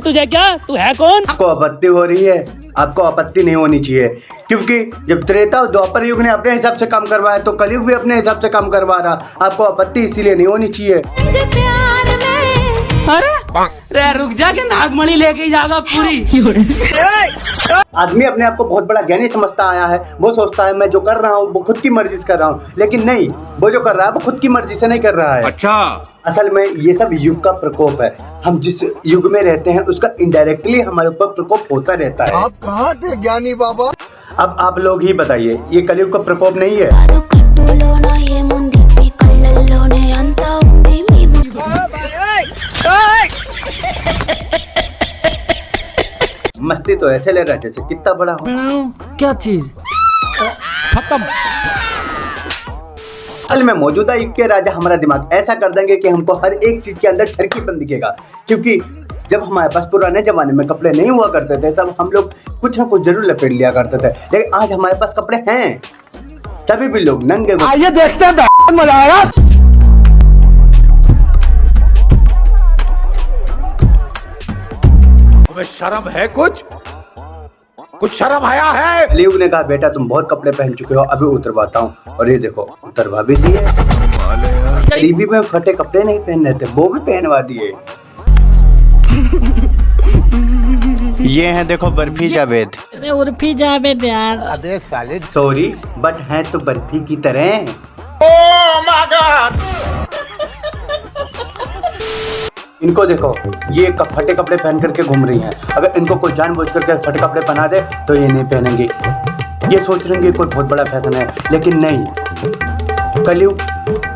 तुझे क्या, तू है कौन? आपको आपत्ति हो रही है? आपको आपत्ति नहीं होनी चाहिए, क्योंकि जब त्रेता और द्वापर युग ने अपने हिसाब से काम करवाया तो कलयुग भी अपने हिसाब से काम करवा रहा। आपको आपत्ति इसीलिए नहीं होनी चाहिए। अरे रुक जा के नागमणि लेके जाएगा पूरी। आदमी अपने आप को बहुत बड़ा ज्ञानी समझता आया है। वो सोचता है मैं जो कर रहा हूँ वो खुद की मर्जी से कर रहा हूँ, लेकिन नहीं, वो जो कर रहा है वो खुद की मर्जी से नहीं कर रहा है। अच्छा, असल में ये सब युग का प्रकोप है। हम जिस युग में रहते हैं उसका इनडायरेक्टली हमारे ऊपर प्रकोप होता रहता है। आप कहाँ थे ज्ञानी बाबा? अब आप लोग ही बताइए, ये कलयुग का प्रकोप नहीं है? मस्ती तो ऐसे ले रहा है जैसे कितना बड़ा हो। क्या चीज खत्म। असल में मौजूदा युग के राजा हमारा दिमाग ऐसा कर देंगे कि हमको हर एक चीज के अंदर ठरकीपन दिखेगा। क्योंकि जब हमारे पास पुराने जमाने में कपड़े नहीं हुआ करते थे तब हम लोग कुछ ना कुछ जरूर लपेट लिया करते थे, लेकिन आज हमारे पास कपड़े हैं तभी भी लोग नंगे। आइए देखते हैं, मजा आएगा। तुम्हें शर्म है? कुछ शर्म आया है? कलयुग ने कहा बेटा तुम बहुत कपड़े पहन चुके हो, अभी उतरवाता हूँ। और ये देखो उतरवा भी दिए। गरीबी में फटे कपड़े नहीं पहनने थे, वो भी पहनवा दिए। ये है देखो बर्फी जावेद। अरे उर्फी जावेद यार। अबे साले, सॉरी बट हैं तो बर्फी की तरह। Oh my God! इनको देखो, ये फटे कपड़े पहन करके घूम रही हैं। अगर इनको कोई जानबूझ करके फटे कपड़े पहना दे तो ये नहीं पहनेंगे। ये सोच रहे हैं कोई बहुत बड़ा फैशन है, लेकिन नहीं। कलयुग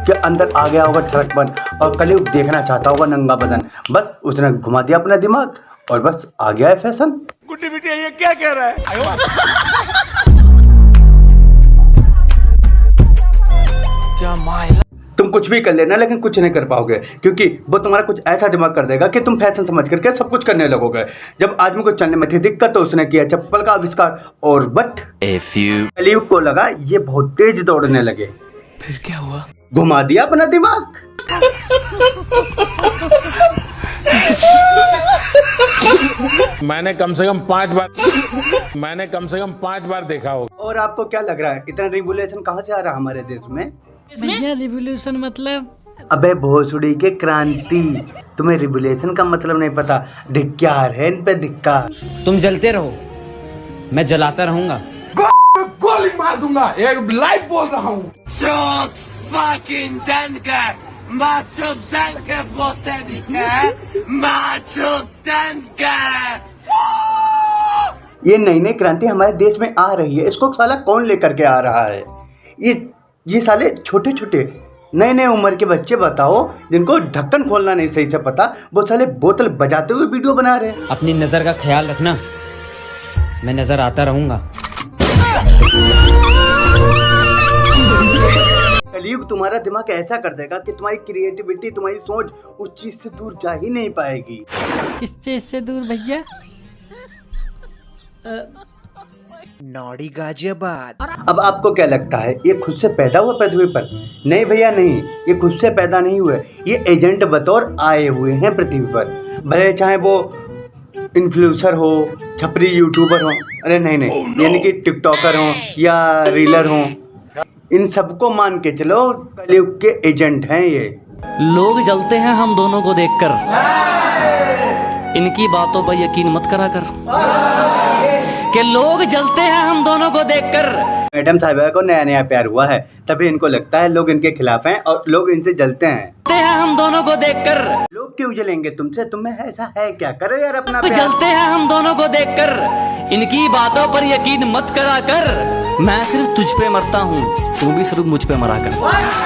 के अंदर आ गया होगा ठरकपन और कलयुग देखना चाहता होगा नंगा बदन। बस उसने घुमा दिया अपना दिमाग और बस आ गया है फैशन। गुड्डी बिटिया ये क्या कह रहा है? तुम कुछ भी कर लेना लेकिन कुछ नहीं कर पाओगे, क्योंकि वो तुम्हारा कुछ ऐसा दिमाग कर देगा कि तुम फैशन समझ करके सब कुछ करने लगोगे। जब आदमी को चलने में थी दिक्कत तो उसने किया चप्पल का आविष्कार, और बट कलयुग को लगा ये बहुत तेज दौड़ने लगे। फिर क्या हुआ? घुमा दिया अपना दिमाग। मैंने कम से कम 5 बार देखा होगा। और आपको क्या लग रहा है इतना रिवोल्यूशन कहाँ से आ रहा है हमारे देश में? भैया रिवोल्यूशन मतलब? अबे भोसड़ी के क्रांति। तुम्हें रिवोल्यूशन का मतलब नहीं पता? धिक्कार है इन पे, धिक्कार। तुम जलते रहो, मैं जलाता रहूंगा। गोली मार दूंगा, एक लाइव बोल रहा हूँ। ये नई नई क्रांति हमारे देश में आ रही है, इसको साला कौन लेकर के आ रहा है? ये साले छोटे छोटे नए नए उम्र के बच्चे बताओ जिनको ढक्कन खोलना नहीं सही से पता, वो साले बोतल बजाते हुए वीडियो बना रहे हैं। अपनी नजर का ख्याल रखना, मैं नजर आता रहूंगा। कलयुग तुम्हारा दिमाग ऐसा कर देगा कि तुम्हारी क्रिएटिविटी, तुम्हारी सोच उस चीज से दूर जा ही नहीं पाएगी। किस चीज से दूर भैया? नौड़ी गाजियाबाद। अब आपको क्या लगता है ये खुद से पैदा हुआ पृथ्वी पर? नहीं भैया नहीं, ये खुद से पैदा नहीं हुए, ये एजेंट बतौर आए हुए हैं पृथ्वी पर। भले चाहे वो इन्फ्लुएंसर हो, छपरी यूट्यूबर हो, अरे नहीं, यानी कि टिकटॉकर हो या रीलर हो, इन सबको मान के चलो कलयुग के एजेंट हैं ये। लोग जलते हैं हम दोनों को देखकर, इनकी बातों पर यकीन मत करा कर कि लोग जलते हैं हम दोनों को देखकर। मैडम साहिबा को नया नया प्यार हुआ है तभी इनको लगता है लोग इनके खिलाफ हैं और लोग इनसे जलते हैं। हम दोनों को देखकर लोग क्यों जलेंगे तुमसे? तुम्हें ऐसा है क्या? करो यार अपना प्यार। जलते हैं हम दोनों को देखकर, इनकी बातों पर यकीन मत करा कर। मैं सिर्फ तुझ पे मरता हूँ, तू भी सिर्फ मुझ पे मरा कर।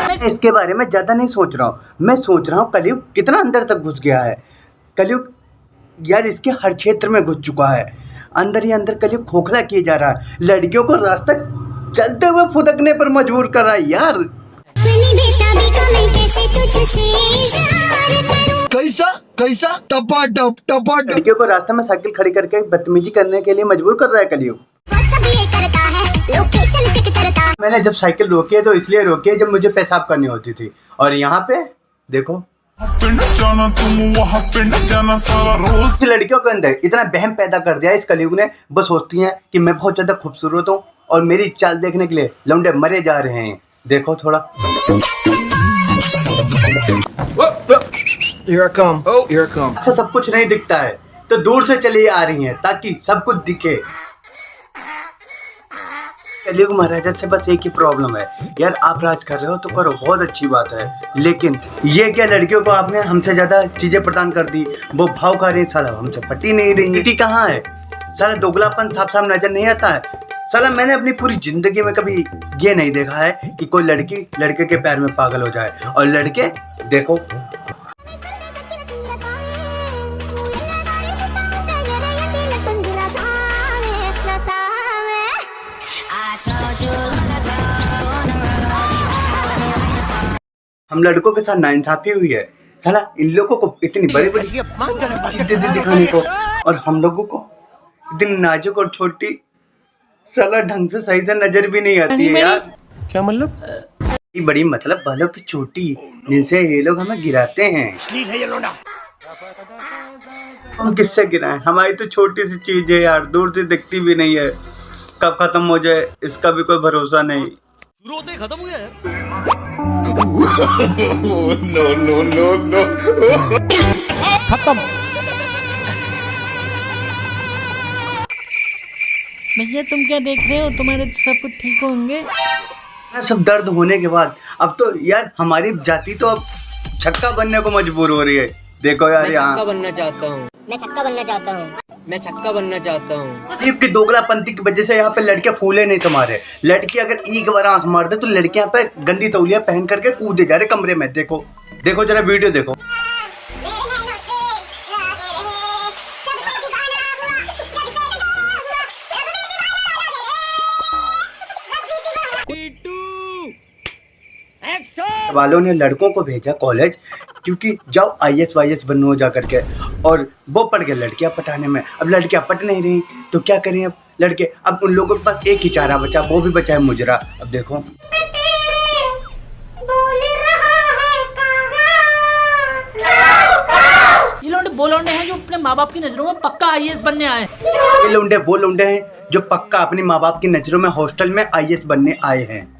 मैं इसके बारे में ज्यादा नहीं सोच रहा हूँ, मैं सोच रहा हूँ कलयुग कितना अंदर तक घुस गया है। कलयुग यार इसके हर क्षेत्र में घुस चुका है, अंदर ही अंदर कलयुग खोखला किए जा रहा है, लड़कियों को रास्ता चलते हुए फुदकने पर मजबूर कर रहा है यार। कैसा टपाटप लड़कियों को रास्ते में साइकिल खड़ी करके बदतमीजी करने के लिए मजबूर कर रहा है कलयुग। लोकेशन चेक करता। मैंने जब साइकिल रोकी है तो इसलिए रोकी है जब मुझे पेशाब करनी होती थी, और यहाँ पे देखो इस लड़कियों के अंदर इतना वहम पैदा कर दिया इस कलयुग ने, वो सोचती हैं कि मैं बहुत ज्यादा खूबसूरत हूँ और मेरी चाल देखने के लिए लौंडे मरे जा रहे हैं। देखो थोड़ा ऐसा सब कुछ नहीं दिखता है तो दूर से चली आ रही हैं ताकि सब कुछ दिखे। कलयुग महाराजा से बस एक ही प्रॉब्लम है, यार आप राज कर रहे हो तो करो, बहुत अच्छी बात है, लेकिन ये क्या लड़कियों को आपने हमसे ज्यादा चीजें प्रदान कर दी, वो भाव खा रही, साला हमसे पटी नहीं रही। बेटी कहाँ है साला, दोगलापन साफ साफ नजर नहीं आता है साला। मैंने अपनी पूरी जिंदगी में कभी ये नहीं देखा है कि कोई लड़की लड़के के पैर में पागल हो जाए, और लड़के देखो हम लड़कों के साथ नाइंसाफी हुई है साला, इन लोगों को इतनी बड़ी बड़ी चीजें दिखाने को और हम लोगों को इतनी नाजुक और छोटी, साला ढंग से सही से नजर भी नहीं आती है यार। क्या मतलब? ये बड़ी मतलब बालों की चोटी जिनसे ये लोग हमें गिराते हैं। हम किससे गिराएं, हमारी तो छोटी सी चीज है यार, दूर से दिखती भी नहीं है, कब खत्म हो जाए इसका भी कोई भरोसा नहीं। शुरू होते ही खत्म हो गया है। No. खत्म। भैया तुम क्या देख रहे हो, तुम्हारे सब कुछ ठीक होंगे। सब दर्द होने के बाद अब तो यार हमारी जाति तो अब छक्का बनने को मजबूर हो रही है। देखो यार यहाँ बनना चाहता हूँ, मैं छक्का बनना चाहता हूँ, मैं छक्का बनना चाहता हूँ। गरीब की दोगलापंथी की वजह से यहाँ पे लड़के फूले नहीं तुम्हारे। लड़की अगर एक बार आंख मार दे तो लड़के यहाँ पे गंदी तौलिया पहन करके कूदे जा रहे कमरे में। देखो देखो जरा वीडियो देखो। वालों ने लड़कों को भेजा कॉलेज क्योंकि जाओ IAS वाईएस बनो जा करके, और वो पड़ गए लड़कियां पटाने में। अब लड़कियां पट नहीं रही तो क्या करें अब लड़के, अब उन लोगों के पास एक ही चारा बचा, वो भी बचा है मुजरा। अब देखो ये लौंडे वो लौंडे हैं जो अपने माँ बाप की नजरों में पक्का IAS बनने आए। ये लौंडे वो लौंडे हैं जो पक्का अपनी माँ बाप की नजरों में हॉस्टल में IAS बनने आए हैं।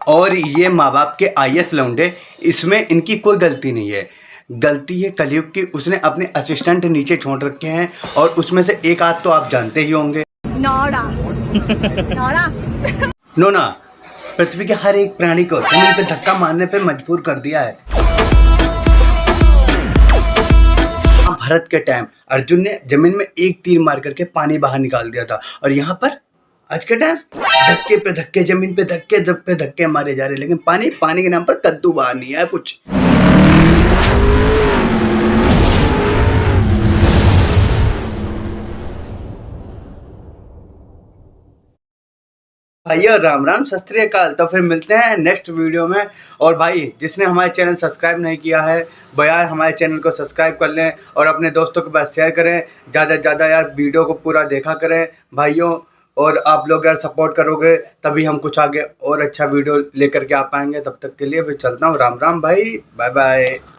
और ये माँ बाप के IAS लौंडे, इसमें इनकी कोई गलती नहीं है, गलती है कलयुग की। उसने अपने असिस्टेंट नीचे छोड़ रखे हैं और उसमें से एक आध तो आप जानते ही होंगे, नोना। पृथ्वी के हर एक प्राणी को जमीन पे धक्का मारने पे मजबूर कर दिया है। भारत के टाइम अर्जुन ने जमीन में एक तीर मार करके पानी बाहर निकाल दिया था, और यहाँ पर आज के टाइम धक्के पे धक्के, जमीन पे धक्के मारे जा रहे, लेकिन पानी के नाम पर कद्दू बाहर नहीं आया कुछ। भाइयों राम राम सत श्री अकाल। तो फिर मिलते हैं नेक्स्ट वीडियो में। और भाई जिसने हमारे चैनल सब्सक्राइब नहीं किया है वो यार हमारे चैनल को सब्सक्राइब कर लें और अपने दोस्तों के पास शेयर करें, ज़्यादा से ज़्यादा यार वीडियो को पूरा देखा करें भाइयों। और आप लोग यार सपोर्ट करोगे तभी हम कुछ आगे और अच्छा वीडियो लेकर के आ पाएंगे। तब तक के लिए फिर चलता हूँ, राम राम भाई, बाय बाय।